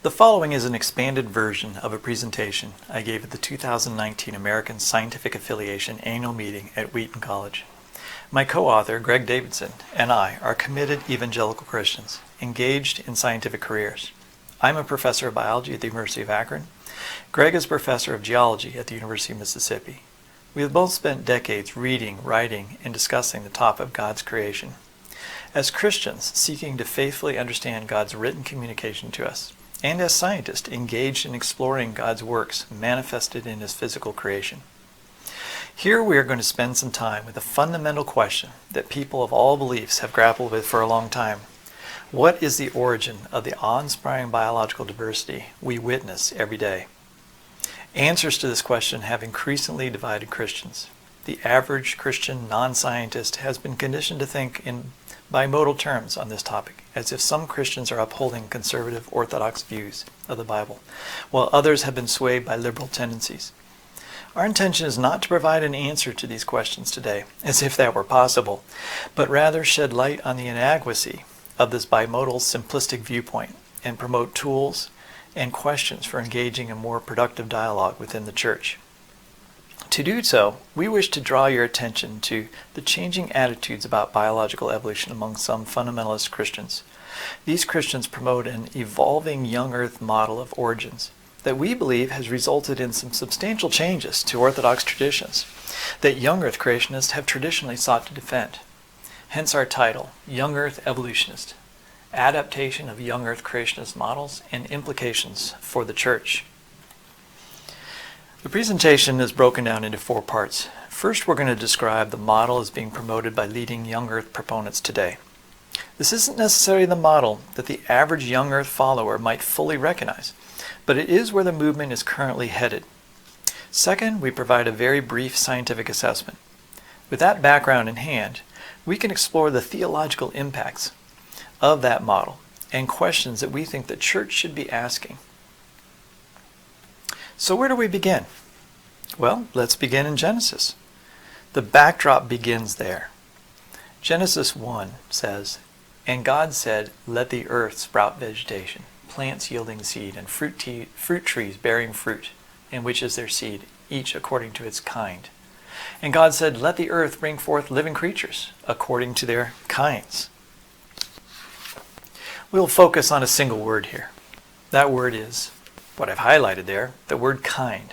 The following is an expanded version of a presentation I gave at the 2019 American Scientific Affiliation annual meeting at Wheaton College. My co-author, Greg Davidson, and I are committed evangelical Christians engaged in scientific careers. I'm a professor of biology at the University of Akron. Greg is a professor of geology at the University of Mississippi. We have both spent decades reading, writing, and discussing the topic of God's creation. As Christians seeking to faithfully understand God's written communication to us, and as scientists engaged in exploring God's works manifested in His physical creation. Here we are going to spend some time with a fundamental question that people of all beliefs have grappled with for a long time. What is the origin of the awe-inspiring biological diversity we witness every day? Answers to this question have increasingly divided Christians. The average Christian non-scientist has been conditioned to think in bimodal terms on this topic, as if some Christians are upholding conservative orthodox views of the Bible, while others have been swayed by liberal tendencies. Our intention is not to provide an answer to these questions today, as if that were possible, but rather shed light on the inadequacy of this bimodal simplistic viewpoint and promote tools and questions for engaging in more productive dialogue within the church. To do so, we wish to draw your attention to the changing attitudes about biological evolution among some fundamentalist Christians. These Christians promote an evolving young earth model of origins that we believe has resulted in some substantial changes to orthodox traditions that young earth creationists have traditionally sought to defend. Hence our title, Young Earth Evolutionist, Adaptation of Young Earth Creationist Models and Implications for the Church. The presentation is broken down into 4 parts. First, we're going to describe the model as being promoted by leading young earth proponents today. This isn't necessarily the model that the average young earth follower might fully recognize, but it is where the movement is currently headed. Second, we provide a very brief scientific assessment. With that background in hand, we can explore the theological impacts of that model and questions that we think the church should be asking. So where do we begin? Well, let's begin in Genesis. The backdrop begins there. Genesis 1 says, "And God said, let the earth sprout vegetation, plants yielding seed, and fruit trees bearing fruit, in which is their seed, each according to its kind. And God said, let the earth bring forth living creatures, according to their kinds." We'll focus on a single word here. That word is what I've highlighted there, the word kind.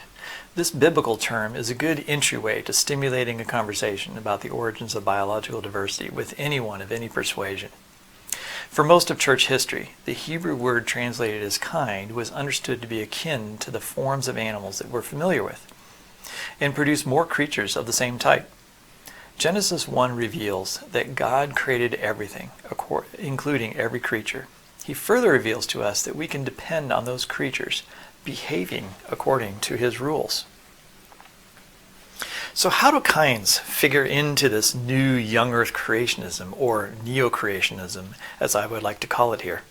This biblical term is a good entryway to stimulating a conversation about the origins of biological diversity with anyone of any persuasion. For most of church history, the Hebrew word translated as kind was understood to be akin to the forms of animals that we're familiar with, and produced more creatures of the same type. Genesis 1 reveals that God created everything, including every creature. He further reveals to us that we can depend on those creatures behaving according to His rules. So how do kinds figure into this new young earth creationism, or Neo-creationism, as I would like to call it here?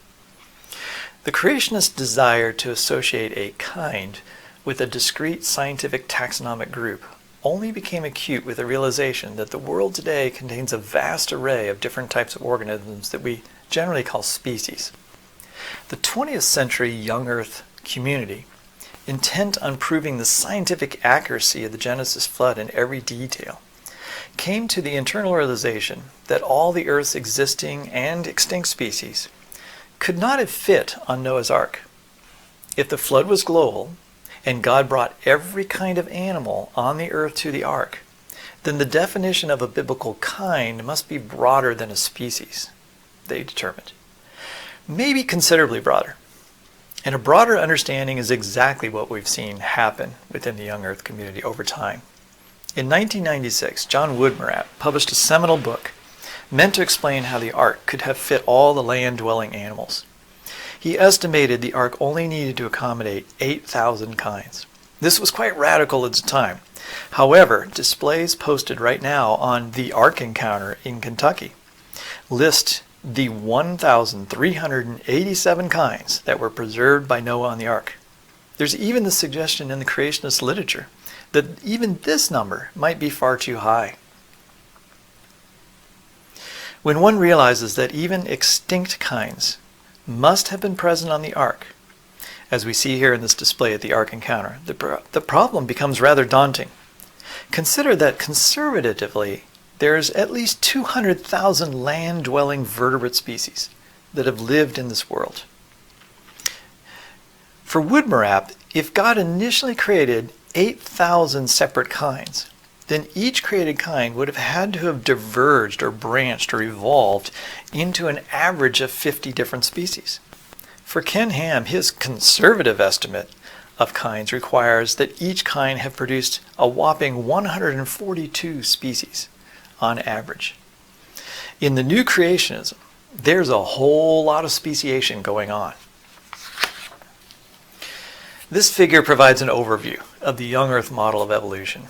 The creationist desire to associate a kind with a discrete scientific taxonomic group only became acute with the realization that the world today contains a vast array of different types of organisms that we generally call species. The 20th century young earth community, intent on proving the scientific accuracy of the Genesis flood in every detail, came to the internal realization that all the earth's existing and extinct species could not have fit on Noah's Ark. If the flood was global, and God brought every kind of animal on the earth to the ark, then the definition of a biblical kind must be broader than a species, they determined. Maybe considerably broader. And a broader understanding is exactly what we've seen happen within the young earth community over time. In 1996, John Woodmarat published a seminal book meant to explain how the ark could have fit all the land-dwelling animals. He estimated the ark only needed to accommodate 8,000 kinds. This was quite radical at the time. However, displays posted right now on the Ark Encounter in Kentucky list the 1,387 kinds that were preserved by Noah on the ark. There's even the suggestion in the creationist literature that even this number might be far too high. When one realizes that even extinct kinds must have been present on the ark, As we see here in this display at the Ark Encounter, the problem becomes rather daunting. Consider that conservatively, there's at least 200,000 land-dwelling vertebrate species that have lived in this world. For Woodmarap, if God initially created 8,000 separate kinds, then each created kind would have had to have diverged or branched or evolved into an average of 50 different species. For Ken Ham, his conservative estimate of kinds requires that each kind have produced a whopping 142 species on average. In the Neo-creationism, there's a whole lot of speciation going on. This figure provides an overview of the young Earth model of evolution.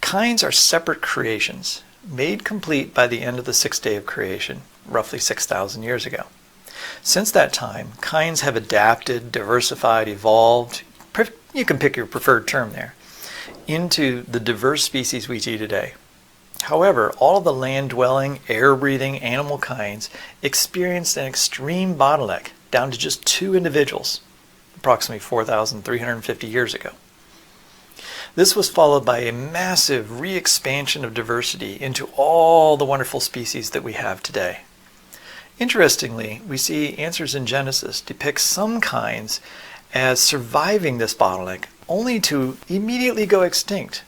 Kinds are separate creations, made complete by the end of the sixth day of creation, roughly 6,000 years ago. Since that time, kinds have adapted, diversified, evolved, you can pick your preferred term there, into the diverse species we see today. However, all of the land-dwelling, air-breathing animal kinds experienced an extreme bottleneck down to just 2 individuals, approximately 4,350 years ago. This was followed by a massive re-expansion of diversity into all the wonderful species that we have today. Interestingly, we see Answers in Genesis depict some kinds as surviving this bottleneck only to immediately go extinct,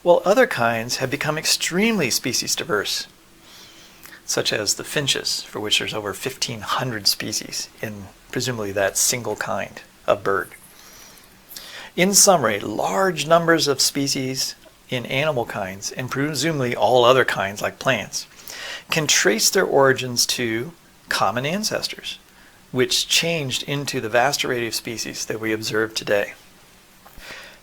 while other kinds have become extremely species diverse, such as the finches, for which there's over 1,500 species in presumably that single kind of bird. In summary, large numbers of species in animal kinds, and presumably all other kinds like plants, can trace their origins to common ancestors, which changed into the vast array of species that we observe today.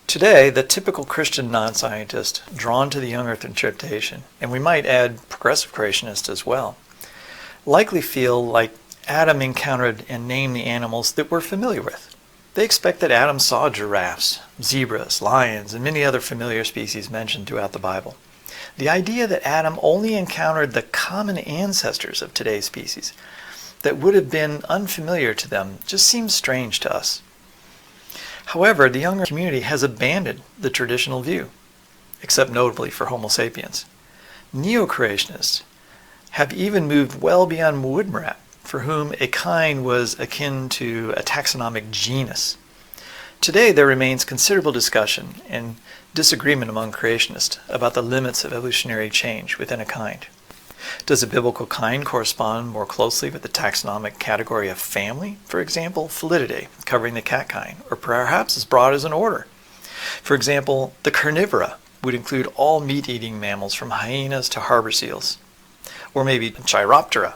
Today, the typical Christian non-scientist drawn to the young Earth interpretation, and we might add progressive creationists as well, likely feel like Adam encountered and named the animals that we're familiar with. They expect that Adam saw giraffes, zebras, lions, and many other familiar species mentioned throughout the Bible. The idea that Adam only encountered the common ancestors of today's species that would have been unfamiliar to them just seems strange to us. However, the younger community has abandoned the traditional view, except notably for Homo sapiens. Neo-creationists have even moved well beyond Woodmarap, for whom a kind was akin to a taxonomic genus. Today there remains considerable discussion and disagreement among creationists about the limits of evolutionary change within a kind. Does a biblical kind correspond more closely with the taxonomic category of family? For example, Felidae, covering the cat kind, or perhaps as broad as an order. For example, the carnivora would include all meat-eating mammals from hyenas to harbor seals. Or maybe Chiroptera,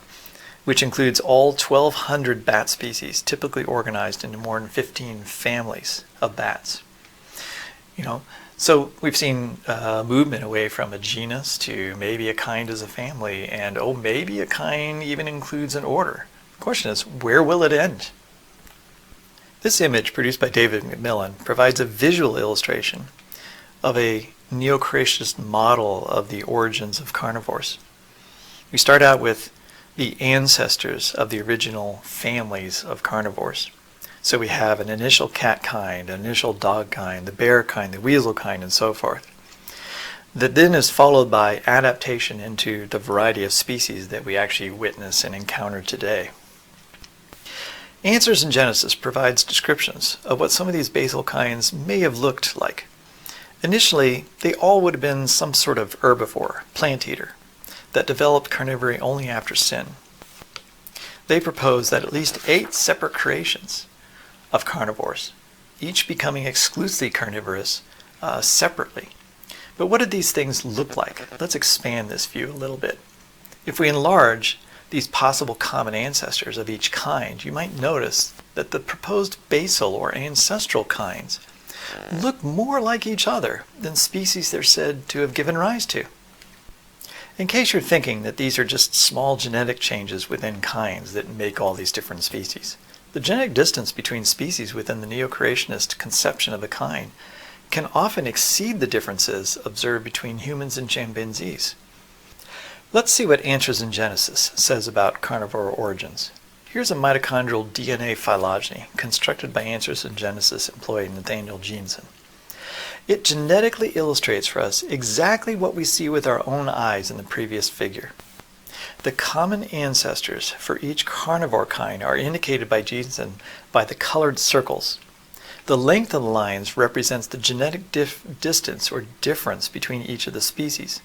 which includes all 1,200 bat species, typically organized into more than 15 families of bats. So we've seen movement away from a genus to maybe a kind as a family, and maybe a kind even includes an order. The question is, where will it end? This image, produced by David McMillan, provides a visual illustration of a neo-creationist model of the origins of carnivores. We start out with the ancestors of the original families of carnivores. So we have an initial cat kind, an initial dog kind, the bear kind, the weasel kind, and so forth. That then is followed by adaptation into the variety of species that we actually witness and encounter today. Answers in Genesis provides descriptions of what some of these basal kinds may have looked like. Initially, they all would have been some sort of herbivore, plant eater, that developed carnivory only after sin. They propose that at least 8 separate creations of carnivores, each becoming exclusively carnivorous separately. But what did these things look like? Let's expand this view a little bit. If we enlarge these possible common ancestors of each kind, you might notice that the proposed basal or ancestral kinds look more like each other than species they're said to have given rise to. In case you're thinking that these are just small genetic changes within kinds that make all these different species, the genetic distance between species within the neo-creationist conception of a kind can often exceed the differences observed between humans and chimpanzees. Let's see what Answers in Genesis says about carnivore origins. Here's a mitochondrial DNA phylogeny constructed by Answers in Genesis employee Nathaniel Jeanson. It genetically illustrates for us exactly what we see with our own eyes in the previous figure. The common ancestors for each carnivore kind are indicated by Jeanson by the colored circles. The length of the lines represents the genetic distance or difference between each of the species.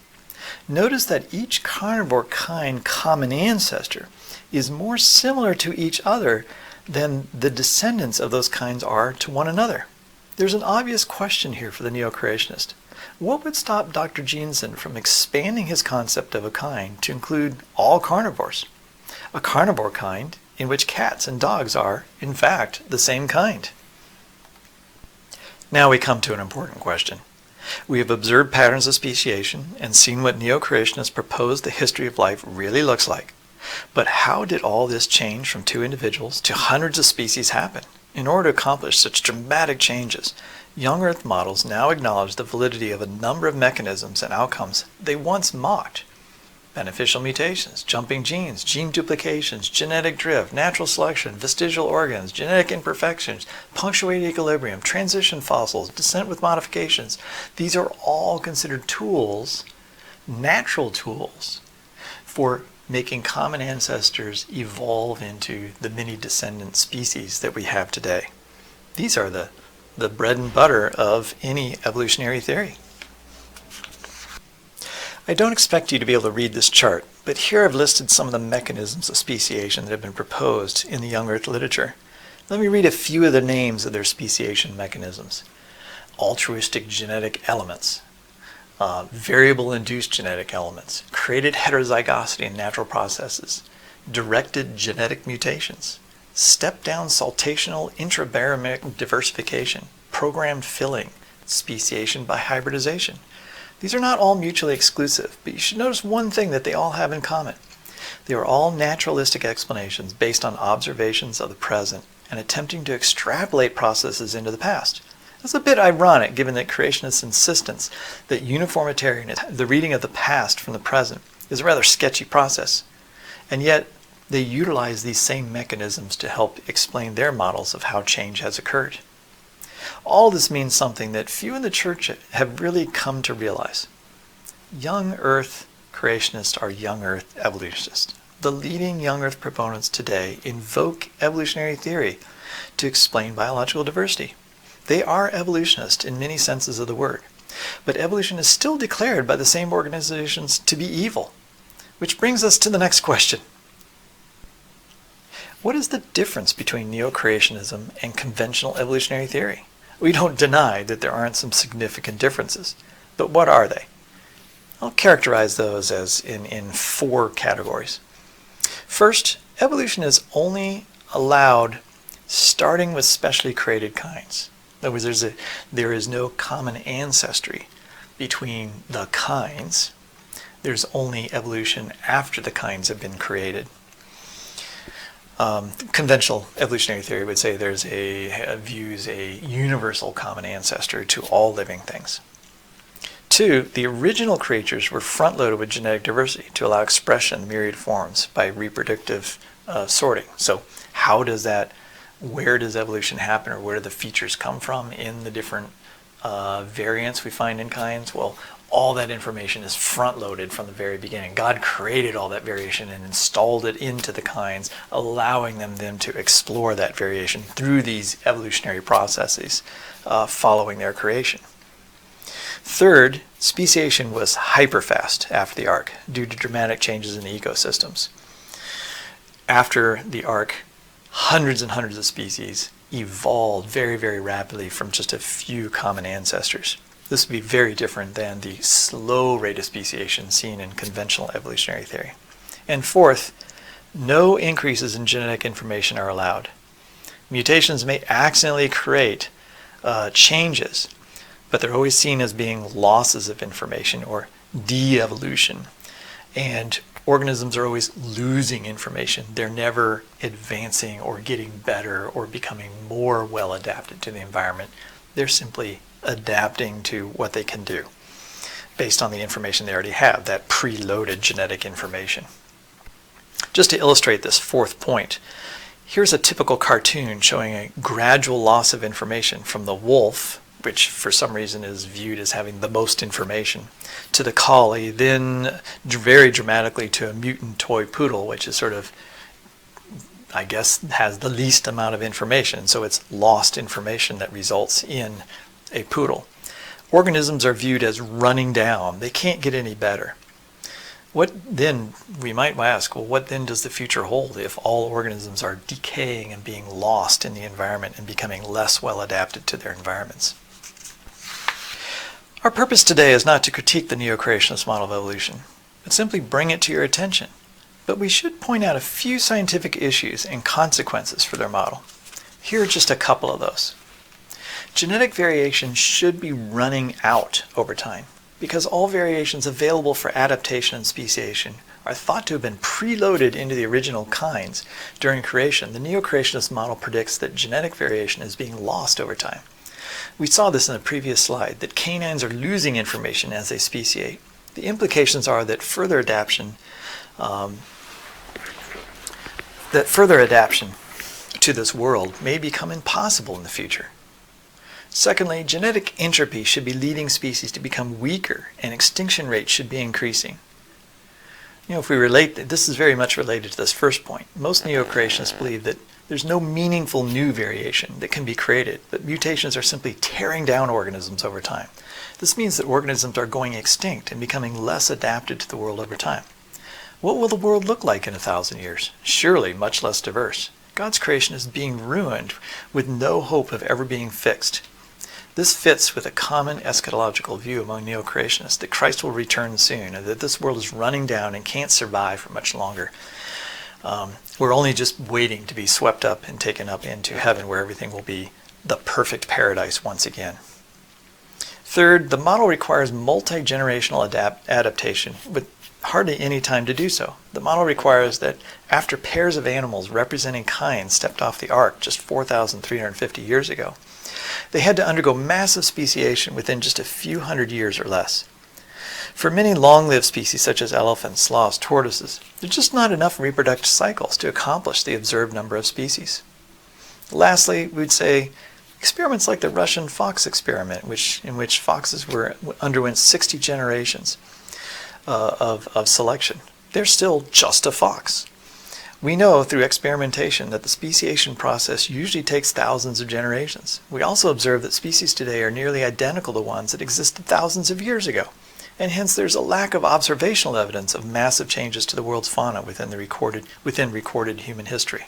Notice that each carnivore kind common ancestor is more similar to each other than the descendants of those kinds are to one another. There's an obvious question here for the Neo-creationist. What would stop Dr. Jeanson from expanding his concept of a kind to include all carnivores? A carnivore kind in which cats and dogs are, in fact, the same kind. Now we come to an important question. We have observed patterns of speciation and seen what Neo-creationists propose the history of life really looks like. But how did all this change from 2 individuals to hundreds of species happen? In order to accomplish such dramatic changes, young Earth models now acknowledge the validity of a number of mechanisms and outcomes they once mocked. Beneficial mutations, jumping genes, gene duplications, genetic drift, natural selection, vestigial organs, genetic imperfections, punctuated equilibrium, transition fossils, descent with modifications. These are all considered tools, natural tools, for making common ancestors evolve into the many descendant species that we have today. These are the bread and butter of any evolutionary theory. I don't expect you to be able to read this chart, but here I've listed some of the mechanisms of speciation that have been proposed in the young Earth literature. Let me read a few of the names of their speciation mechanisms. Altruistic genetic elements, variable induced genetic elements, created heterozygosity in natural processes, directed genetic mutations, step-down saltational intrabarometric diversification, programmed filling, speciation by hybridization. These are not all mutually exclusive, but you should notice one thing that they all have in common. They are all naturalistic explanations based on observations of the present and attempting to extrapolate processes into the past. It's a bit ironic given that creationists' insistence that uniformitarian, the reading of the past from the present, is a rather sketchy process, and yet they utilize these same mechanisms to help explain their models of how change has occurred. All this means something that few in the church have really come to realize. Young Earth creationists are young Earth evolutionists. The leading young Earth proponents today invoke evolutionary theory to explain biological diversity. They are evolutionists in many senses of the word, but evolution is still declared by the same organizations to be evil, which brings us to the next question. What is the difference between neo-creationism and conventional evolutionary theory? We don't deny that there aren't some significant differences, but what are they? I'll characterize those as in 4 categories. First, evolution is only allowed starting with specially created kinds. In other words, there is no common ancestry between the kinds. There's only evolution after the kinds have been created. Conventional evolutionary theory would say views a universal common ancestor to all living things. 2, the original creatures were front-loaded with genetic diversity to allow expression in myriad forms by reproductive sorting. So where does evolution happen, or where do the features come from in the different variants we find in kinds? Well, all that information is front-loaded from the very beginning. God created all that variation and installed it into the kinds, allowing them then to explore that variation through these evolutionary processes following their creation. Third, speciation was hyperfast after the ark due to dramatic changes in the ecosystems. After the ark, hundreds and hundreds of species evolved very, very rapidly from just a few common ancestors. This would be very different than the slow rate of speciation seen in conventional evolutionary theory. And fourth, no increases in genetic information are allowed. Mutations may accidentally create changes, but they're always seen as being losses of information or de-evolution. And organisms are always losing information. They're never advancing or getting better or becoming more well adapted to the environment. They're simply adapting to what they can do based on the information they already have, that preloaded genetic information. Just to illustrate this fourth point, here's a typical cartoon showing a gradual loss of information from the wolf, which for some reason is viewed as having the most information, to the collie, then very dramatically to a mutant toy poodle, which is sort of, I guess, has the least amount of information. So it's lost information that results in a poodle. Organisms are viewed as running down. They can't get any better. What then, we might ask, well, what then does the future hold if all organisms are decaying and being lost in the environment and becoming less well adapted to their environments? Our purpose today is not to critique the Neo-creationist model of evolution, but simply bring it to your attention. But we should point out a few scientific issues and consequences for their model. Here are just a couple of those. Genetic variation should be running out over time, because all variations available for adaptation and speciation are thought to have been preloaded into the original kinds during creation. The Neo-creationist model predicts that genetic variation is being lost over time. We saw this in a previous slide, that canines are losing information as they speciate. The implications are that further adaptation to this world may become impossible in the future. Secondly, genetic entropy should be leading species to become weaker, and extinction rates should be increasing. If we relate, this is very much related to this first point. Most neo-creationists believe that there's no meaningful new variation that can be created, but mutations are simply tearing down organisms over time. This means that organisms are going extinct and becoming less adapted to the world over time. What will the world look like in 1,000 years? Surely much less diverse. God's creation is being ruined with no hope of ever being fixed. This fits with a common eschatological view among neo-creationists that Christ will return soon, and that this world is running down and can't survive for much longer. We're only just waiting to be swept up and taken up into heaven, where everything will be the perfect paradise once again. Third, the model requires multi-generational adaptation with hardly any time to do so. The model requires that after pairs of animals representing kinds stepped off the ark just 4,350 years ago, they had to undergo massive speciation within just a few hundred years or less. For many long-lived species such as elephants, sloths, tortoises, there's just not enough reproductive cycles to accomplish the observed number of species. Lastly, we'd say experiments like the Russian fox experiment, in which foxes underwent 60 generations of selection. They're still just a fox. We know through experimentation that the speciation process usually takes thousands of generations. We also observe that species today are nearly identical to ones that existed thousands of years ago, and hence there's a lack of observational evidence of massive changes to the world's fauna within recorded human history.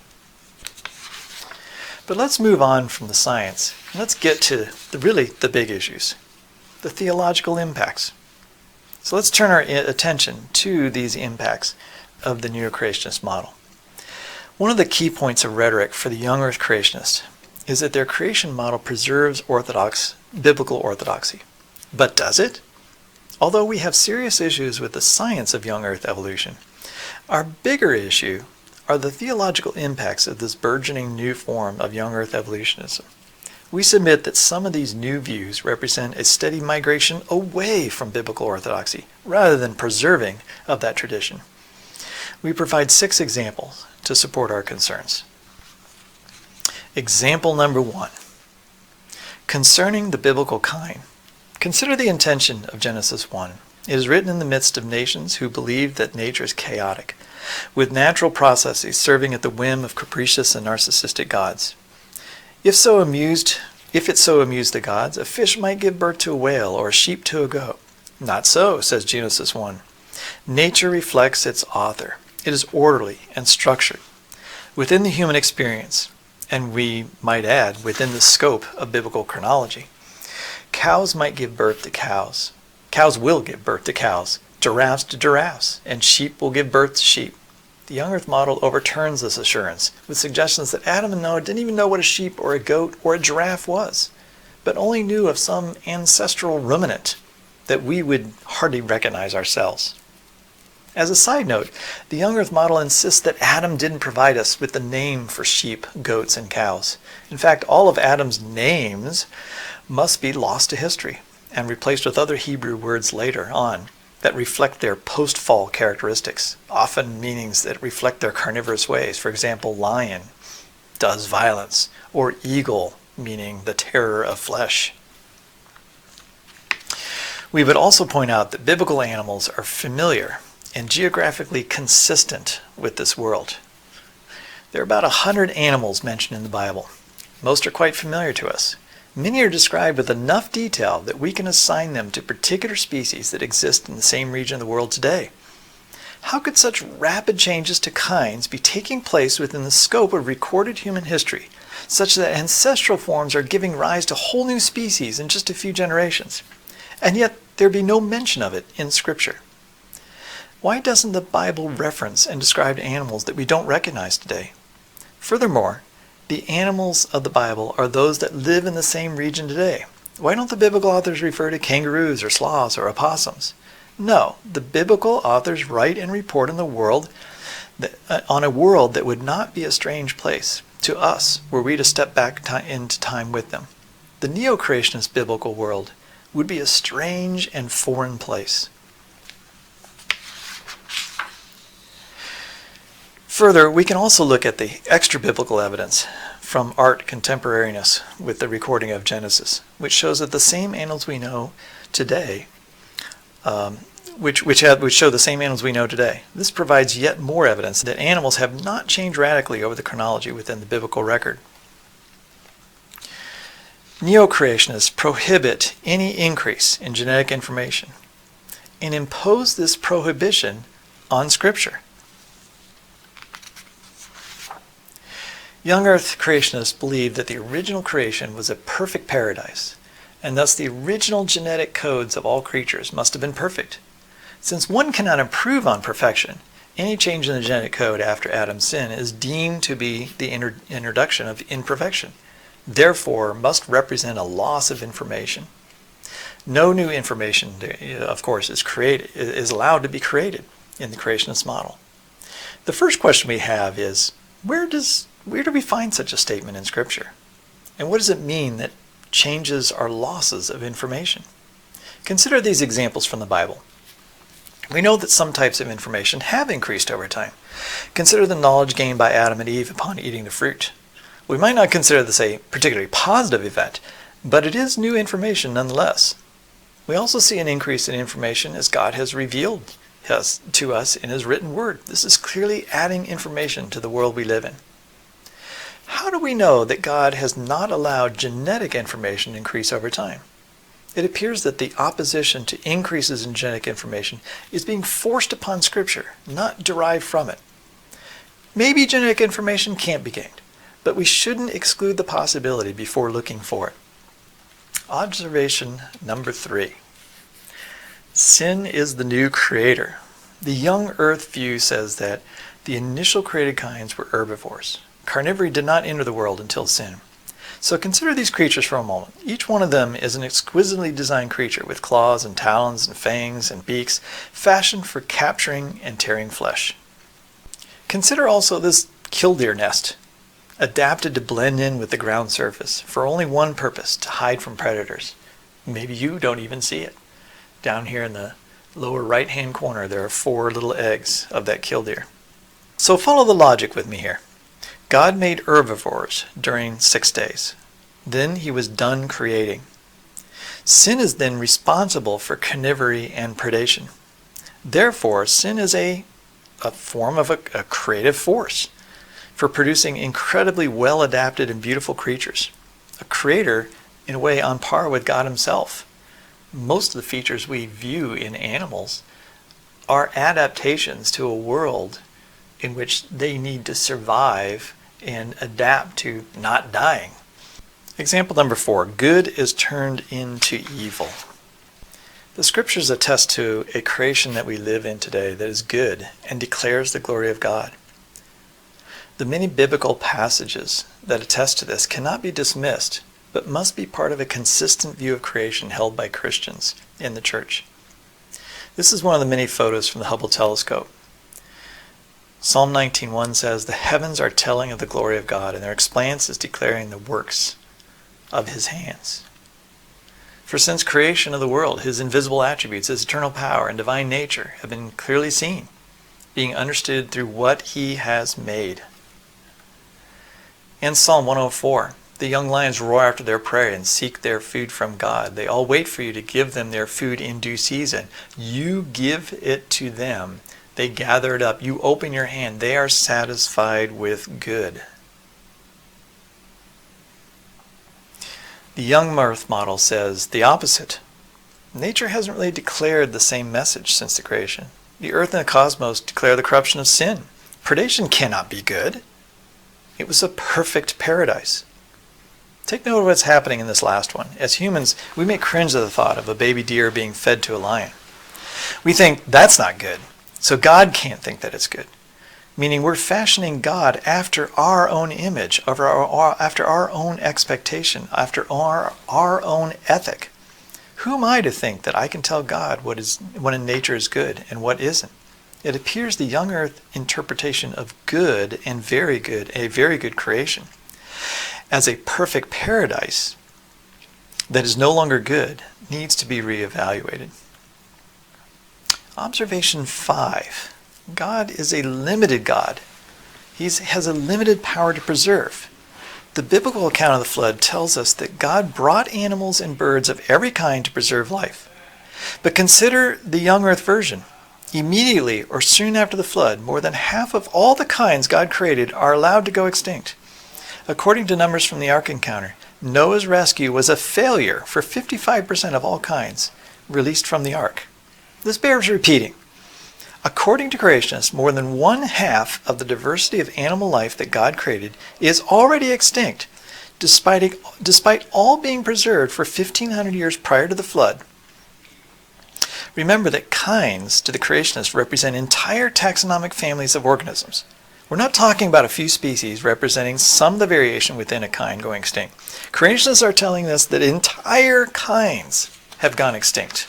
But let's move on from the science, and let's get to the big issues, the theological impacts. So let's turn our attention to these impacts of the Neo-creationist model. One of the key points of rhetoric for the young earth creationists is that their creation model preserves biblical orthodoxy. But does it? Although we have serious issues with the science of young earth evolution, our bigger issue are the theological impacts of this burgeoning new form of young earth evolutionism. We submit that some of these new views represent a steady migration away from biblical orthodoxy rather than preserving of that tradition. We provide 6 examples to support our concerns. Example number 1. Concerning the biblical kind, consider the intention of Genesis 1. It is written in the midst of nations who believe that nature is chaotic, with natural processes serving at the whim of capricious and narcissistic gods. If it so amused the gods, a fish might give birth to a whale or a sheep to a goat. Not so, says Genesis 1. Nature reflects its author. It is orderly and structured within the human experience, and we might add, within the scope of biblical chronology. Cows might give birth to cows. Cows will give birth to cows, giraffes to giraffes, and sheep will give birth to sheep. The young earth model overturns this assurance with suggestions that Adam and Noah didn't even know what a sheep or a goat or a giraffe was, but only knew of some ancestral ruminant that we would hardly recognize ourselves. As a side note, the young earth model insists that Adam didn't provide us with the name for sheep, goats, and cows. In fact, all of Adam's names must be lost to history and replaced with other Hebrew words later on. that reflect their post-fall characteristics, often meanings that reflect their carnivorous ways. For example, lion does violence, or eagle, meaning the terror of flesh. We would also point out that biblical animals are familiar and geographically consistent with this world. There are about 100 animals mentioned in the Bible. Most are quite familiar to us. Many are described with enough detail that we can assign them to particular species that exist in the same region of the world today. How could such rapid changes to kinds be taking place within the scope of recorded human history, such that ancestral forms are giving rise to whole new species in just a few generations, and yet there be no mention of it in Scripture? Why doesn't the Bible reference and describe animals that we don't recognize today? Furthermore, the animals of the Bible are those that live in the same region today. Why don't the biblical authors refer to kangaroos or sloths or opossums? No, the biblical authors write and report on on a world that would not be a strange place to us were we to step back into time with them. The Neo-creationist biblical world would be a strange and foreign place. Further, we can also look at the extra-biblical evidence from art contemporaneous with the recording of Genesis, which shows that the same animals we know today, which show the same animals we know today. This provides yet more evidence that animals have not changed radically over the chronology within the biblical record. Neo-creationists prohibit any increase in genetic information and impose this prohibition on Scripture. Young Earth creationists believe that the original creation was a perfect paradise, and thus the original genetic codes of all creatures must have been perfect. Since one cannot improve on perfection, any change in the genetic code after Adam's sin is deemed to be the introduction of imperfection, therefore must represent a loss of information. No new information, of course, is allowed to be created in the creationist model. The first question we have is, where do we find such a statement in Scripture? And what does it mean that changes are losses of information? Consider these examples from the Bible. We know that some types of information have increased over time. Consider the knowledge gained by Adam and Eve upon eating the fruit. We might not consider this a particularly positive event, but it is new information nonetheless. We also see an increase in information as God has revealed to us in His written word. This is clearly adding information to the world we live in. How do we know that God has not allowed genetic information to increase over time? It appears that the opposition to increases in genetic information is being forced upon Scripture, not derived from it. Maybe genetic information can't be gained, but we shouldn't exclude the possibility before looking for it. Observation number 3. Sin is the new creator. The young earth view says that the initial created kinds were herbivores. Carnivory did not enter the world until sin. So consider these creatures for a moment. Each one of them is an exquisitely designed creature with claws and talons and fangs and beaks fashioned for capturing and tearing flesh. Consider also this killdeer nest, adapted to blend in with the ground surface for only one purpose, to hide from predators. Maybe you don't even see it. Down here in the lower right-hand corner, there are 4 little eggs of that killdeer. So follow the logic with me here. God made herbivores during 6 days. Then He was done creating. Sin is then responsible for carnivory and predation. Therefore, sin is a form of a creative force for producing incredibly well-adapted and beautiful creatures. A creator, in a way, on par with God Himself. Most of the features we view in animals are adaptations to a world in which they need to survive and adapt to not dying. Example number 4, good is turned into evil. The Scriptures attest to a creation that we live in today that is good and declares the glory of God. The many biblical passages that attest to this cannot be dismissed, but must be part of a consistent view of creation held by Christians in the church. This is one of the many photos from the Hubble telescope. Psalm 19:1 says, "The heavens are telling of the glory of God, and their expanse is declaring the works of His hands." For since creation of the world, his invisible attributes, his eternal power and divine nature have been clearly seen, being understood through what he has made. In Psalm 104, the young lions roar after their prey and seek their food from God. They all wait for you to give them their food in due season. You give it to them. They gather it up. You open your hand. They are satisfied with good. The young earth model says the opposite. Nature hasn't really declared the same message since the creation. The earth and the cosmos declare the corruption of sin. Predation cannot be good. It was a perfect paradise. Take note of what's happening in this last one. As humans, we may cringe at the thought of a baby deer being fed to a lion. We think that's not good, so God can't think that it's good. Meaning we're fashioning God after our own image, after our own expectation, after our own ethic. Who am I to think that I can tell God what in nature is good and what isn't? It appears the young earth interpretation of good and very good, a very good creation, as a perfect paradise that is no longer good, needs to be reevaluated. Observation 5. God is a limited God. He has a limited power to preserve. The biblical account of the flood tells us that God brought animals and birds of every kind to preserve life. But consider the young earth version. Immediately or soon after the flood, more than half of all the kinds God created are allowed to go extinct. According to numbers from the Ark Encounter, Noah's rescue was a failure for 55% of all kinds released from the Ark. This bears repeating. According to creationists, more than 1/2 of the diversity of animal life that God created is already extinct, despite all being preserved for 1,500 years prior to the flood. Remember that kinds to the creationists represent entire taxonomic families of organisms. We're not talking about a few species representing some of the variation within a kind going extinct. Creationists are telling us that entire kinds have gone extinct.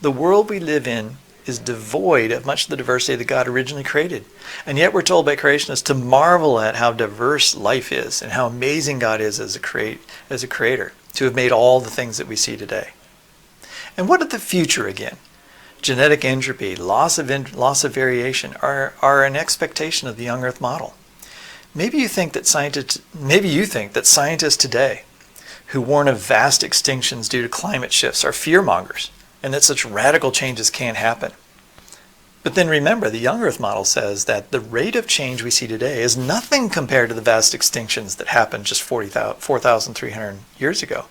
The world we live in is devoid of much of the diversity that God originally created. And yet we're told by creationists to marvel at how diverse life is and how amazing God is as a creator, to have made all the things that we see today. And what of the future again? Genetic entropy, loss of variation are an expectation of the young earth model. Maybe you think that scientists today who warn of vast extinctions due to climate shifts are fearmongers, and that such radical changes can't happen. But then remember, the young earth model says that the rate of change we see today is nothing compared to the vast extinctions that happened just 4,300 years ago.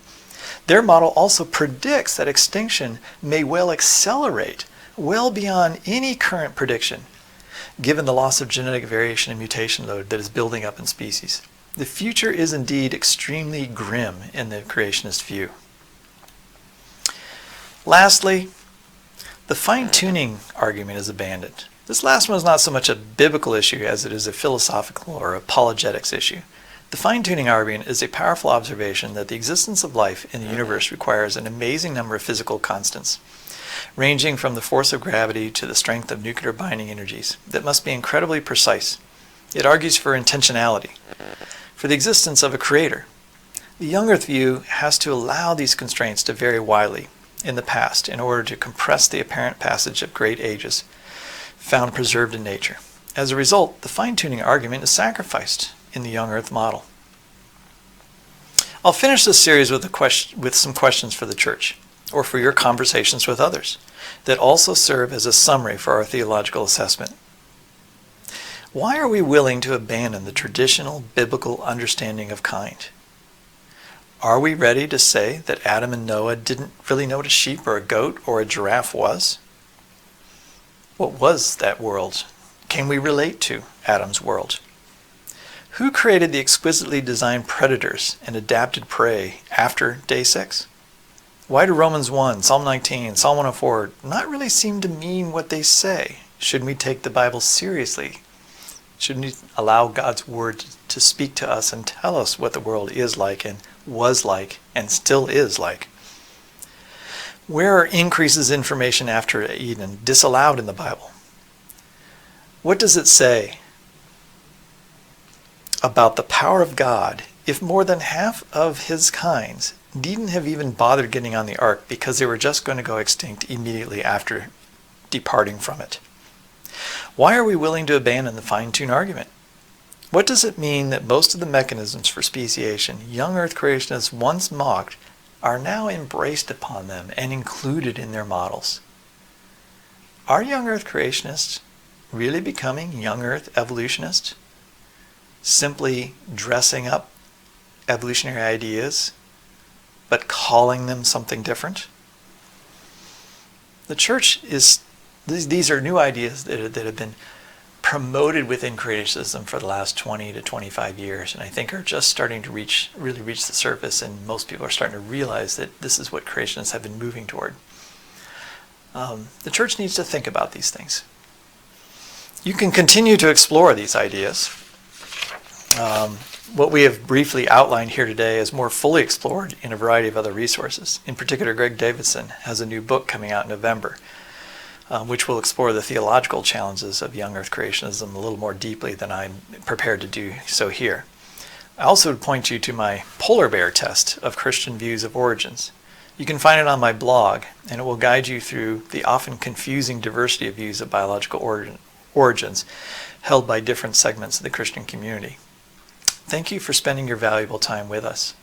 Their model also predicts that extinction may well accelerate well beyond any current prediction, given the loss of genetic variation and mutation load that is building up in species. The future is indeed extremely grim in the creationist view. Lastly, the fine-tuning argument is abandoned. This last one is not so much a biblical issue as it is a philosophical or apologetics issue. The fine-tuning argument is a powerful observation that the existence of life in the universe requires an amazing number of physical constants, ranging from the force of gravity to the strength of nuclear binding energies, that must be incredibly precise. It argues for intentionality, for the existence of a creator. The young earth view has to allow these constraints to vary widely in the past in order to compress the apparent passage of great ages found preserved in nature. As a result, the fine-tuning argument is sacrificed in the young earth model. I'll finish this series with some questions for the church, or for your conversations with others, that also serve as a summary for our theological assessment. Why are we willing to abandon the traditional biblical understanding of kind? Are we ready to say that Adam and Noah didn't really know what a sheep or a goat or a giraffe was? What was that world? Can we relate to Adam's world? Who created the exquisitely designed predators and adapted prey after day 6? Why do Romans 1, Psalm 19, Psalm 104 not really seem to mean what they say? Shouldn't we take the Bible seriously? Shouldn't we allow God's word to speak to us and tell us what the world is like and was like and still is like? Where are increases in information after Eden disallowed in the Bible? What does it say about the power of God if more than half of his kinds needn't have even bothered getting on the ark because they were just going to go extinct immediately after departing from it. Why are we willing to abandon the fine-tuned argument? What does it mean that most of the mechanisms for speciation young Earth creationists once mocked are now embraced upon them and included in their models? Are young Earth creationists really becoming young Earth evolutionists? Simply dressing up evolutionary ideas, but calling them something different? The church is, these are new ideas that have been promoted within creationism for the last 20 to 25 years, and I think are just starting to really reach the surface, and most people are starting to realize that this is what creationists have been moving toward. The church needs to think about these things. You can continue to explore these ideas. What we have briefly outlined here today is more fully explored in a variety of other resources. In particular, Greg Davidson has a new book coming out in November, which will explore the theological challenges of young Earth creationism a little more deeply than I'm prepared to do so here. I also would point you to my polar bear test of Christian views of origins. You can find it on my blog, and it will guide you through the often confusing diversity of views of biological origins held by different segments of the Christian community. Thank you for spending your valuable time with us.